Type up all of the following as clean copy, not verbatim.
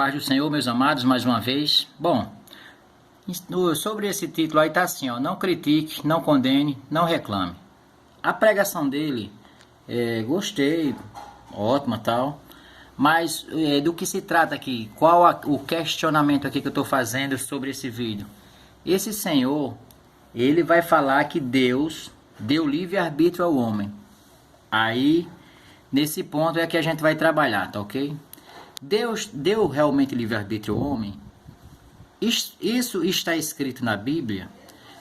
paz do Senhor, meus amados, mais uma vez. Bom, sobre esse título aí tá assim, ó, não critique, não condene, não reclame. A pregação dele, gostei, ótima tal, mas do que se trata aqui? O questionamento aqui que eu estou fazendo sobre esse vídeo? Esse senhor, ele vai falar que Deus deu livre-arbítrio ao homem. Aí, nesse ponto é que a gente vai trabalhar, tá ok? Deus deu realmente livre-arbítrio ao homem? Isso está escrito na Bíblia?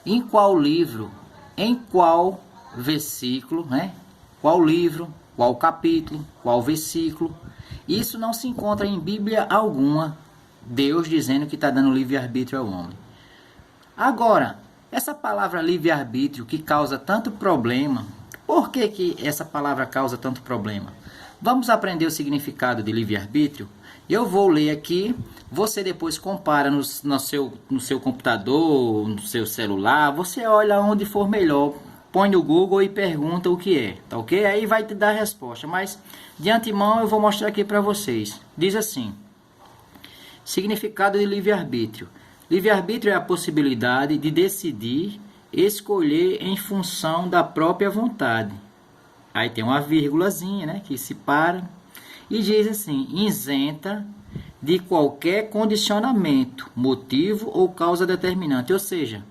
Em qual livro? Em qual versículo? Né? Qual livro? Qual capítulo? Qual versículo? Isso não se encontra em Bíblia alguma. Deus dizendo que está dando livre-arbítrio ao homem. Agora, essa palavra livre-arbítrio que causa tanto problema, por que essa palavra causa tanto problema? Vamos aprender o significado de livre-arbítrio? Eu vou ler aqui, você depois compara no seu computador, no seu celular, você olha onde for melhor, põe no Google e pergunta o que é, tá ok? Aí vai te dar a resposta, mas de antemão eu vou mostrar aqui para vocês. Diz assim, significado de livre-arbítrio. Livre-arbítrio é a possibilidade de decidir, escolher em função da própria vontade. Aí tem uma vírgulazinha, né, que se para e diz assim, isenta de qualquer condicionamento, motivo ou causa determinante. Ou seja,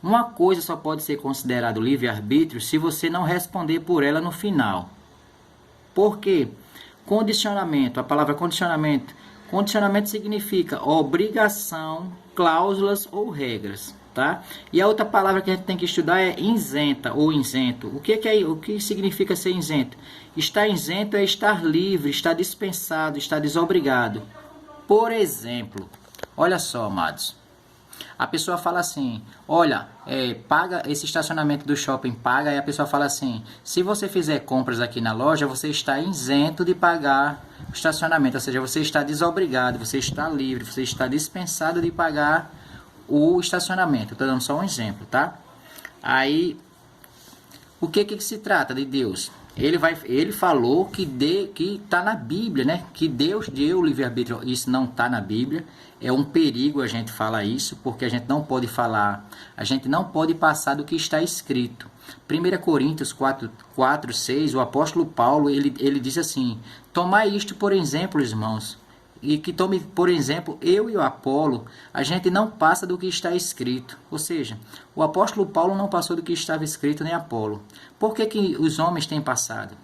uma coisa só pode ser considerado livre-arbítrio se você não responder por ela no final. Por quê? Condicionamento, a palavra condicionamento significa obrigação, cláusulas ou regras. Tá? E a outra palavra que a gente tem que estudar é isenta ou isento. O que significa ser isento? Estar isento é estar livre, estar dispensado, estar desobrigado. Por exemplo, olha só, amados. A pessoa fala assim, olha, paga esse estacionamento do shopping, paga. E a pessoa fala assim, se você fizer compras aqui na loja, você está isento de pagar o estacionamento. Ou seja, você está desobrigado, você está livre, você está dispensado de pagar o estacionamento. Estou dando só um exemplo, tá? Aí, o que se trata de Deus? Ele falou que está na Bíblia, né? Que Deus deu o livre-arbítrio. Isso não está na Bíblia. É um perigo a gente falar isso, porque a gente não pode falar, a gente não pode passar do que está escrito. 1 Coríntios 4:6, o apóstolo Paulo, ele diz assim, tomai isto por exemplo, irmãos, e que tome, por exemplo, eu e o Apolo, a gente não passa do que está escrito. Ou seja, o apóstolo Paulo não passou do que estava escrito, nem Apolo. Por que os homens têm passado?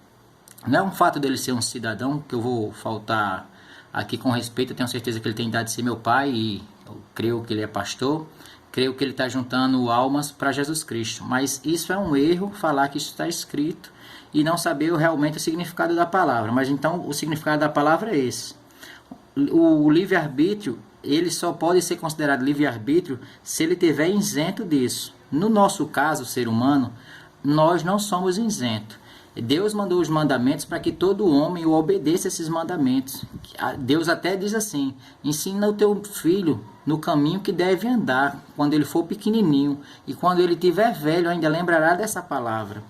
Não é um fato dele ser um cidadão, que eu vou faltar aqui com respeito, eu tenho certeza que ele tem idade de ser meu pai, e eu creio que ele é pastor, creio que ele está juntando almas para Jesus Cristo. Mas isso é um erro, falar que isso está escrito, e não saber realmente o significado da palavra. Mas então, o significado da palavra é esse. O livre-arbítrio, ele só pode ser considerado livre-arbítrio se ele estiver isento disso. No nosso caso, ser humano, nós não somos isentos. Deus mandou os mandamentos para que todo homem obedeça esses mandamentos. Deus até diz assim, ensina o teu filho no caminho que deve andar, quando ele for pequenininho, e quando ele estiver velho ainda lembrará dessa palavra.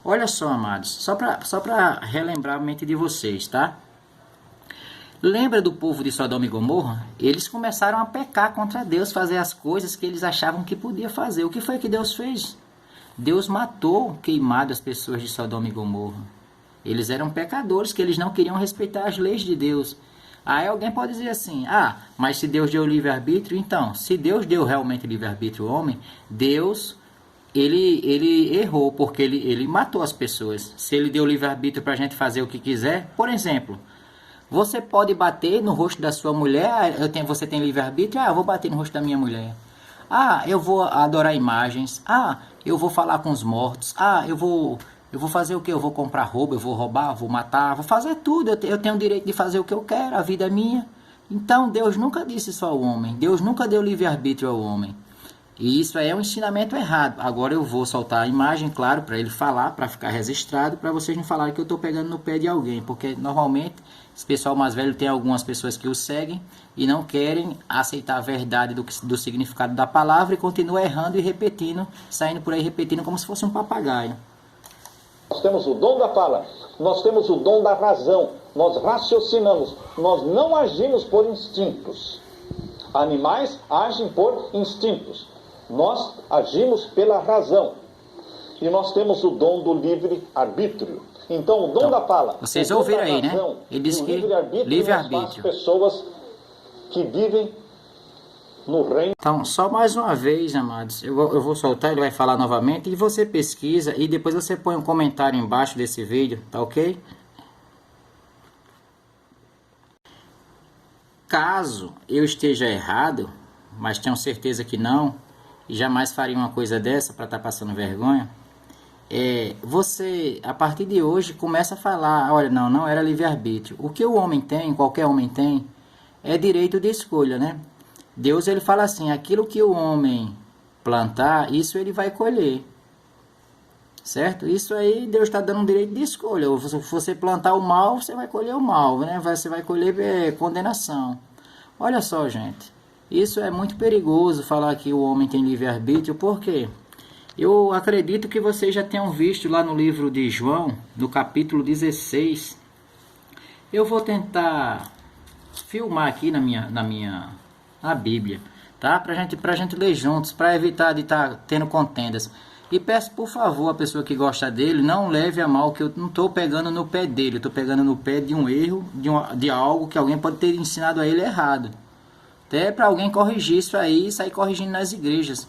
Olha só, amados, só para relembrar a mente de vocês, tá? Lembra do povo de Sodoma e Gomorra? Eles começaram a pecar contra Deus, fazer as coisas que eles achavam que podia fazer. O que foi que Deus fez? Deus matou, queimado as pessoas de Sodoma e Gomorra. Eles eram pecadores, que eles não queriam respeitar as leis de Deus. Aí alguém pode dizer assim, mas se Deus deu livre-arbítrio, então, se Deus deu realmente livre-arbítrio ao homem, Deus, ele errou, porque ele matou as pessoas. Se ele deu livre-arbítrio para a gente fazer o que quiser, por exemplo, você pode bater no rosto da sua mulher, você tem livre-arbítrio, eu vou bater no rosto da minha mulher. Eu vou adorar imagens, eu vou falar com os mortos, eu vou fazer o que? Eu vou comprar roubo, eu vou roubar, vou matar, vou fazer tudo, eu tenho o direito de fazer o que eu quero, a vida é minha. Então Deus nunca disse isso ao homem, Deus nunca deu livre-arbítrio ao homem. E isso aí é um ensinamento errado. Agora eu vou soltar a imagem, claro, para ele falar, para ficar registrado, para vocês não falarem que eu estou pegando no pé de alguém, porque normalmente esse pessoal mais velho tem algumas pessoas que o seguem e não querem aceitar a verdade do significado da palavra e continua errando e repetindo, saindo por aí repetindo como se fosse um papagaio. Nós temos o dom da fala, nós temos o dom da razão, nós raciocinamos, nós não agimos por instintos. Animais agem por instintos, nós agimos pela razão. E nós temos o dom do livre-arbítrio. Então, o dom da fala, vocês o dom ouviram da aí, razão, né? Ele disse que livre-arbítrio livre-arbítrio. Pessoas que vivem no reino. Então, só mais uma vez, amados, eu vou soltar, ele vai falar novamente, e você pesquisa, e depois você põe um comentário embaixo desse vídeo, tá ok? Caso eu esteja errado, mas tenho certeza que não, e jamais faria uma coisa dessa para estar passando vergonha, você, a partir de hoje, começa a falar, olha, não era livre-arbítrio. O que o homem tem, qualquer homem tem, é direito de escolha, né? Deus, ele fala assim, aquilo que o homem plantar, isso ele vai colher. Certo? Isso aí, Deus está dando um direito de escolha. Se você plantar o mal, você vai colher o mal, né? Você vai colher condenação. Olha só, gente. Isso é muito perigoso, falar que o homem tem livre-arbítrio. Por quê? Eu acredito que vocês já tenham visto lá no livro de João, no capítulo 16. Eu vou tentar filmar aqui na Bíblia, tá? Pra gente ler juntos, para evitar de estar tendo contendas. E peço, por favor, a pessoa que gosta dele, não leve a mal, que eu não estou pegando no pé dele, eu estou pegando no pé de um erro, de algo que alguém pode ter ensinado a ele errado. Até para alguém corrigir isso aí e sair corrigindo nas igrejas.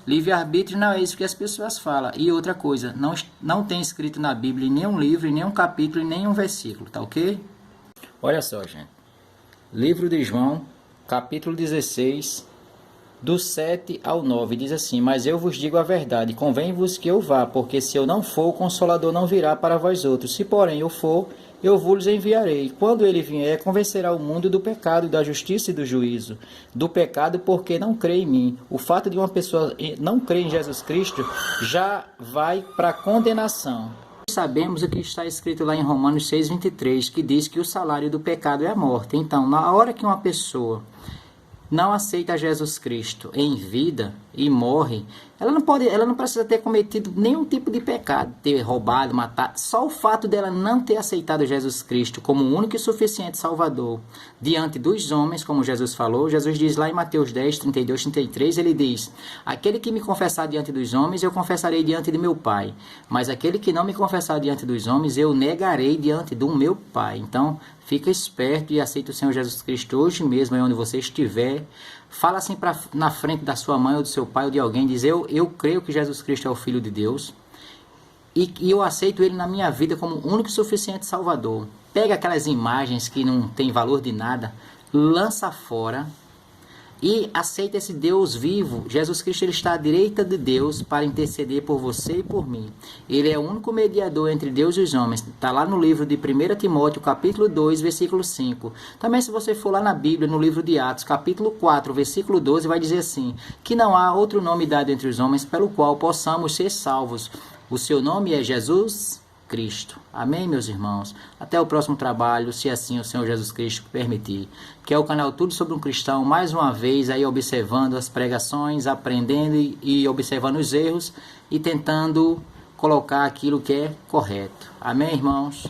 Livre-arbítrio não é isso que as pessoas falam. E outra coisa, não tem escrito na Bíblia em nenhum livro, em nenhum capítulo, em nenhum versículo, tá ok? Olha só, gente. Livro de João, capítulo 16, do 7 ao 9, diz assim, mas eu vos digo a verdade, convém-vos que eu vá, porque se eu não for, o Consolador não virá para vós outros. Se porém eu for, eu vos enviarei. Quando ele vier, convencerá o mundo do pecado, da justiça e do juízo. Do pecado, porque não crê em mim. O fato de uma pessoa não crer em Jesus Cristo já vai para a condenação. Sabemos o que está escrito lá em Romanos 6,23, que diz que o salário do pecado é a morte. Então, na hora que uma pessoa não aceita Jesus Cristo em vida e morre, ela não precisa ter cometido nenhum tipo de pecado, ter roubado, matado. Só o fato dela não ter aceitado Jesus Cristo como o único e suficiente Salvador diante dos homens, como Jesus falou. Jesus diz lá em Mateus 10, 32, 33, ele diz, aquele que me confessar diante dos homens, eu confessarei diante de meu Pai, mas aquele que não me confessar diante dos homens, eu negarei diante do meu Pai. Então, fica esperto e aceita o Senhor Jesus Cristo hoje mesmo, aí onde você estiver. Fala assim na frente da sua mãe ou do seu pai ou de alguém, diz, eu creio que Jesus Cristo é o Filho de Deus e eu aceito Ele na minha vida como o único e suficiente Salvador. Pega aquelas imagens que não tem valor de nada, lança fora e aceita esse Deus vivo. Jesus Cristo, ele está à direita de Deus para interceder por você e por mim. Ele é o único mediador entre Deus e os homens. Está lá no livro de 1 Timóteo, capítulo 2, versículo 5. Também, se você for lá na Bíblia, no livro de Atos, capítulo 4, versículo 12, vai dizer assim, que não há outro nome dado entre os homens pelo qual possamos ser salvos. O seu nome é Jesus Cristo. Amém, meus irmãos? Até o próximo trabalho, se assim o Senhor Jesus Cristo permitir. Que é o canal Tudo Sobre um Cristão, mais uma vez aí observando as pregações, aprendendo e observando os erros e tentando colocar aquilo que é correto. Amém, irmãos?